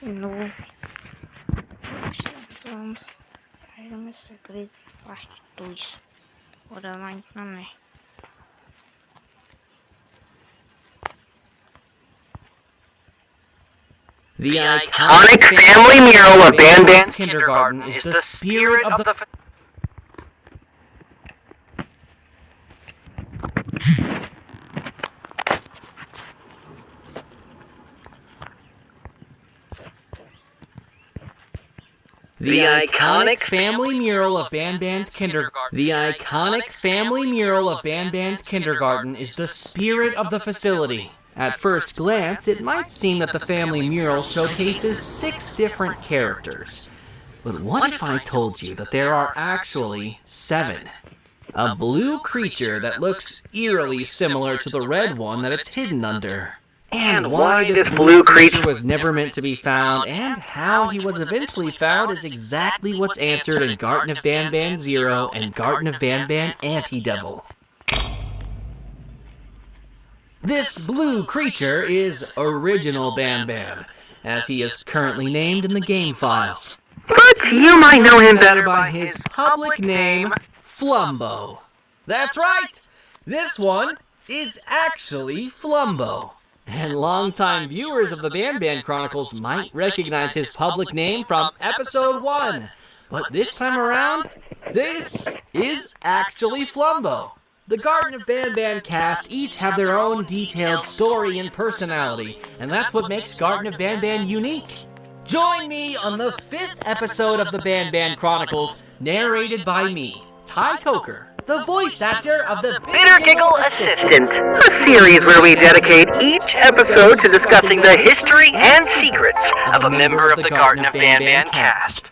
No, vamos a ir a mis segredos, parte 2. Ora lá então, né? The iconic family mural of Ban Ban's kindergarten is the spirit of the... The iconic family mural of Ban Ban's kindergarten. The iconic family mural of Ban Ban's kindergarten is the spirit of the facility. At first glance, it might seem that the family mural showcases 6 different characters. But what if I told you that there are actually 7? A blue creature that looks eerily similar to the red one that it's hidden under. And why this blue creature was never meant to be found, and how he was eventually found, is exactly what's answered in Garten of Banban Zero and Garten of Banban Anti-Devil. This blue creature is Original Banban, as he is currently named in the game files. But you might know him better by his public name, Flumbo. That's right! This one is actually Flumbo. And longtime viewers of the Banban Chronicles might recognize his public name from episode 1. But this time around, this is actually Flumbo. The Garten of Banban cast each have their own detailed story and personality, and that's what makes Garten of Banban unique. Join me on the 5th episode of the Banban Chronicles, narrated by me, Ty Coker, the voice actor of the Bitter Giggle Assistant, a series where we dedicate each episode to discussing the history and secrets of a member of the Garten of Banban cast.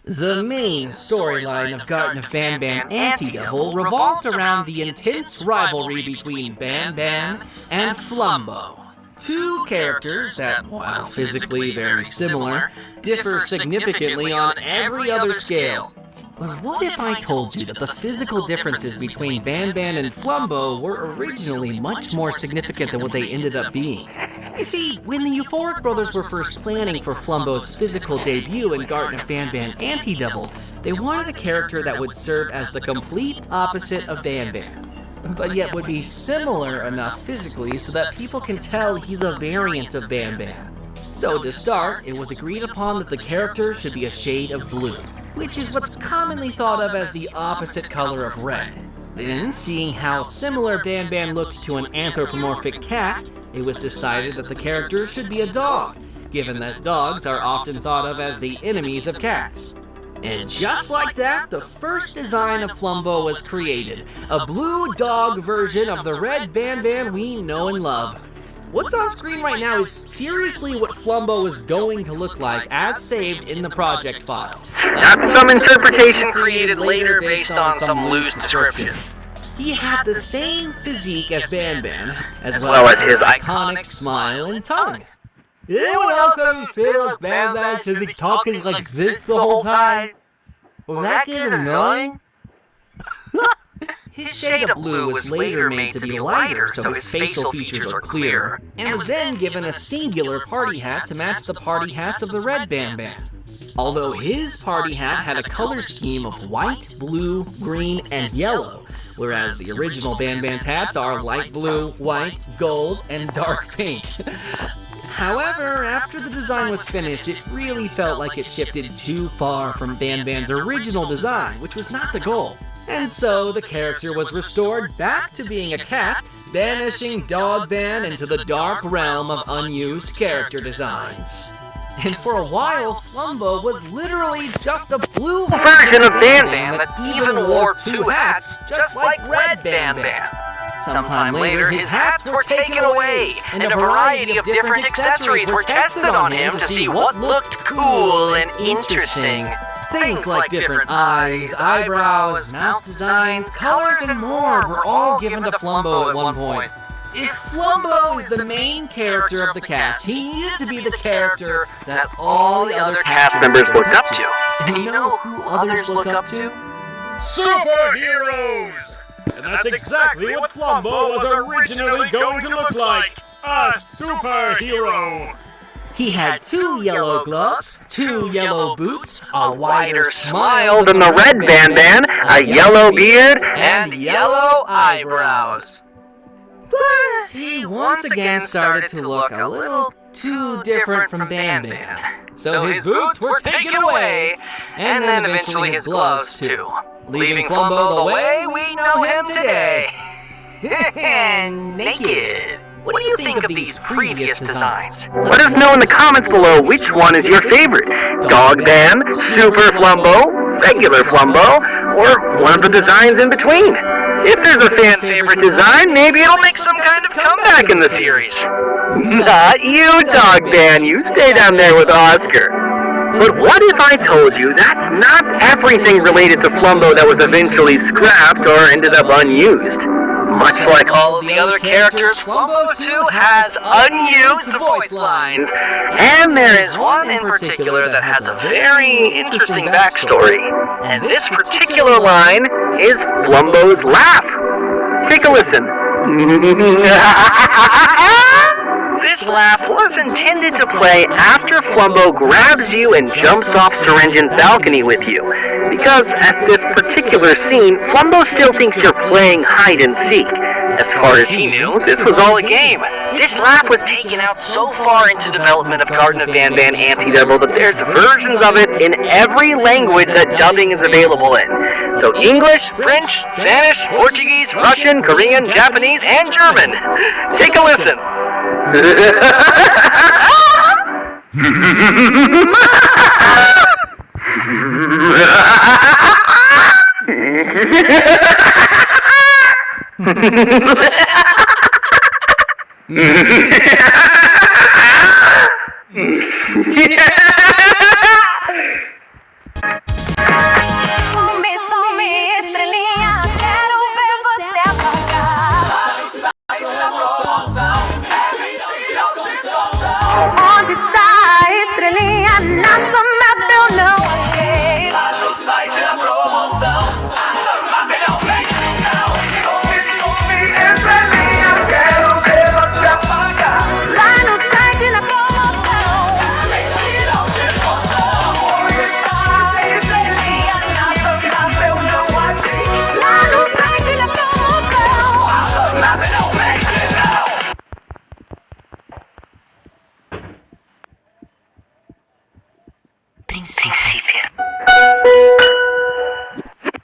The main storyline of Garten of Banban Anti-Devil revolved around the intense rivalry between Banban and Flumbo. 2 characters that, while physically very similar, differ significantly on every other scale. But what if I told you that the physical differences between Banban and Flumbo were originally much more significant than what they ended up being? You see, when the Euphoric Brothers were first planning for Flumbo's physical debut in Garten of Banban Anti-Devil, they wanted a character that would serve as the complete opposite of Banban, but yet would be similar enough physically so that people can tell he's a variant of Banban. So to start, it was agreed upon that the character should be a shade of blue, which is what's commonly thought of as the opposite color of red. Then, seeing how similar Banban looked to an anthropomorphic cat, it was decided that the character should be a dog, given that dogs are often thought of as the enemies of cats. And just like that, the first design of Flumbo was created, a blue dog version of the red Banban we know and love. What's on screen right now is seriously what Flumbo was going to look like as saved in the project files. Not some interpretation created later based on some loose description. He had the same physique as Banban, as well as his iconic smile and tongue. Anyone else ever feel like Banban should be talking like this the whole time? Will that get annoying? His shade of blue was later made to be lighter so his facial features are clearer, and was then given a singular party hat to match the party hats of the red Banban. Although his party hat had a color scheme of white, blue, green, and yellow, whereas the original Banban's hats are light blue, white, gold, and dark pink. However, after the design was finished, it really felt like it shifted too far from Banban's original design, which was not the goal. And so the character was restored back to being a cat, banishing Dog Ban into the dark realm of unused character designs. And for a while, Flumbo was literally just a blue version of Banban that even wore 2 hats, just like red Banban. Sometime later, his hats were taken away, and a variety of different accessories were tested on him to see what looked cool and interesting. Things like different eyes, eyebrows, mouth designs, colors, and more were all given to Flumbo at one point. If Flumbo is the main character of the cast, he needed to be the character that all the other Cast members looked up to. And you know who others look up to? Superheroes! And that's exactly what Flumbo was originally going to look like. A superhero! He had 2 yellow gloves, 2 yellow boots, a wider Smile smile than the red Ban, a yellow beard, and yellow eyebrows. But he once again started to look a little too different from Ban. So his boots were taken away, and then eventually his gloves too, leaving Flumbo the way we know him today. Naked. What do you think of these previous designs? Let us know in the comments below which one is your favorite. Dog Ban, Super Flumbo, Regular Flumbo, or one of the designs in between. If there's a fan favorite design, maybe it'll make some kind of comeback in the series. Not you, Dog Ban, you stay down there with Oscar. But what if I told you that's not everything related to Flumbo that was eventually scrapped or ended up unused? Much like all of the other characters, Flumbo too has unused voice lines. And there is one in particular that has a very interesting backstory. And this particular line is Flumbo's laugh. Take a listen. This laugh was intended to play after Flumbo grabs you and jumps off Syringen's balcony with you. Because at this particular scene, Flumbo still thinks you're playing hide and seek. As far as he knew, this was all a game. This laugh was taken out so far into development of Garden of Ban Anti-Devil that there's versions of it in every language that dubbing is available in. So English, French, Spanish, Portuguese, Russian, Korean, Japanese, and German. Take a listen.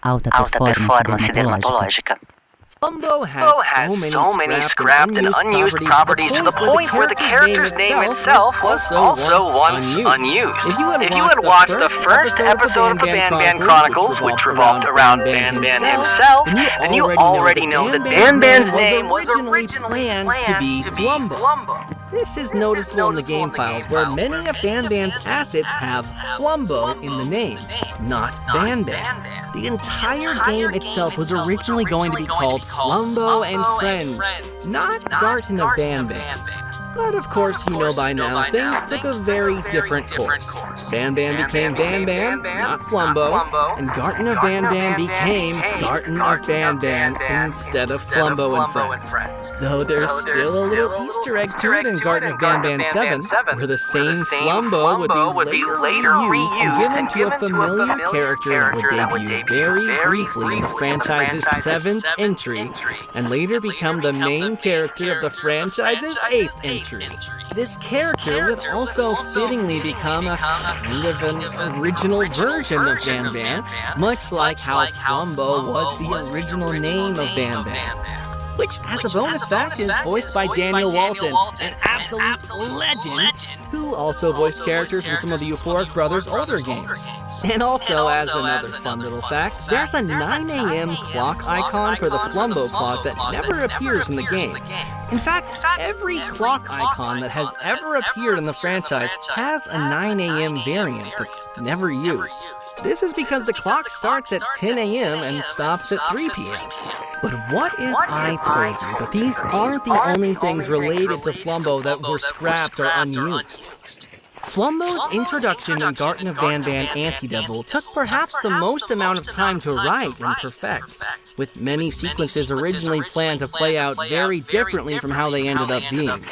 Alta performance dermatológica. Flumbo has so many scrapped and unused properties to the point where the character's name itself was also once unused. If you had watched the first episode of the Ban Chronicles, which revolved around Ban himself, then you already know that Ban's name was originally planned to be Flumbo. This is noticeable in the game files, where many of Ban's assets have Flumbo in the name, not Ban. The entire game itself was originally going to be called Flumbo and Friends, not Garden of Ban. But of course, you know by now, things took a very different course. Ban became Ban, not Flumbo, and Garden of Ban became Garden of Ban instead of Flumbo and Friends. Though there's still a little Easter egg to it in Garden of Ban 7, where the same Flumbo would be later reused and given to a familiar character that would debut very briefly in the franchise's 7th entry, and later become the main character of the franchise's 8th entry. This character would also fittingly become a kind of an original version of Ban, much like how Flumbo was the original name of Ban. Which, as a bonus fact, is voiced by Daniel Walton, an absolute legend, who also voiced characters in some of the Euphoric Brothers' older games. And also, as another fun little fact, there's a 9 a.m. clock icon for the Flumbo clock that never appears in the game. In fact, every clock icon that has ever appeared in the franchise has a 9 a.m. variant that's never used. This is because the clock starts at 10 a.m. and stops at 3 p.m. But what if I told you that these aren't the only things related to Flumbo that were scrapped or unused? Flumbo's introduction in Garten of Banban Antidevil took perhaps the most amount of time to write and perfect, with many sequences originally planned to play out very differently from how they ended up being.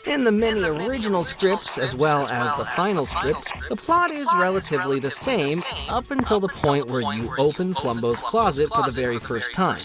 In the many original scripts, as well as the final script, the plot is relatively the same up until the point where you open Flumbo's closet for the very first time.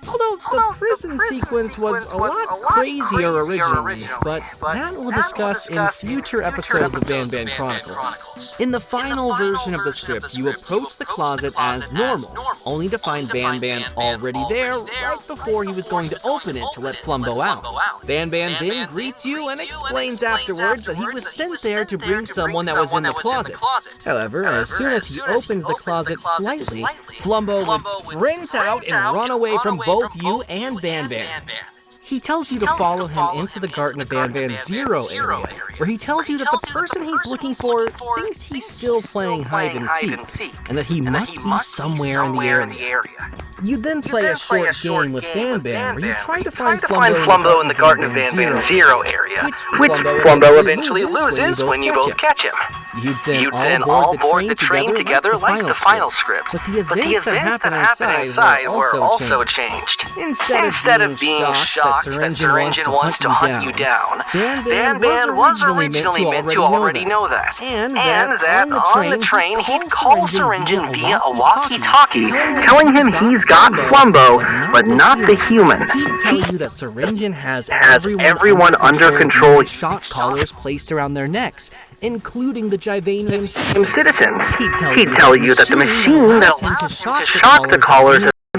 Although the prison sequence was a lot crazier originally, but that we'll discuss in future episodes of Banban Chronicles. In the final version of the script, you approach the closet as normal, only to find Banban already there right before he was going to open it to let Flumbo out. Banban then greets you and explains afterwards that he was sent there to bring someone that was in the closet. However, as soon as he opens the closet slightly, Flumbo would sprint out and run away from both you and Banban. He tells you to follow him into the Garten of Banban 0 area, where he tells you that the person he's looking for thinks he's still playing hide and seek, and that he must be somewhere in the area. You then play a short game with Banban where you try to find Flumbo in the Garten of Banban 0 area, which Flumbo eventually loses when you both catch him. You then all board the train together like the final script, but the events that happen inside were also changed. Instead of being shocked that Syringin wants to hunt you down, Banban was originally meant to already know that. And that on the train he'd call Syringin via a walkie-talkie, telling him he's got Flumbo, but not the human. He'd tell you that Syringin has everyone under control, shock collars placed around their necks, including the Jivanium citizens. He'd tell you that the machine that allows him to shock the collars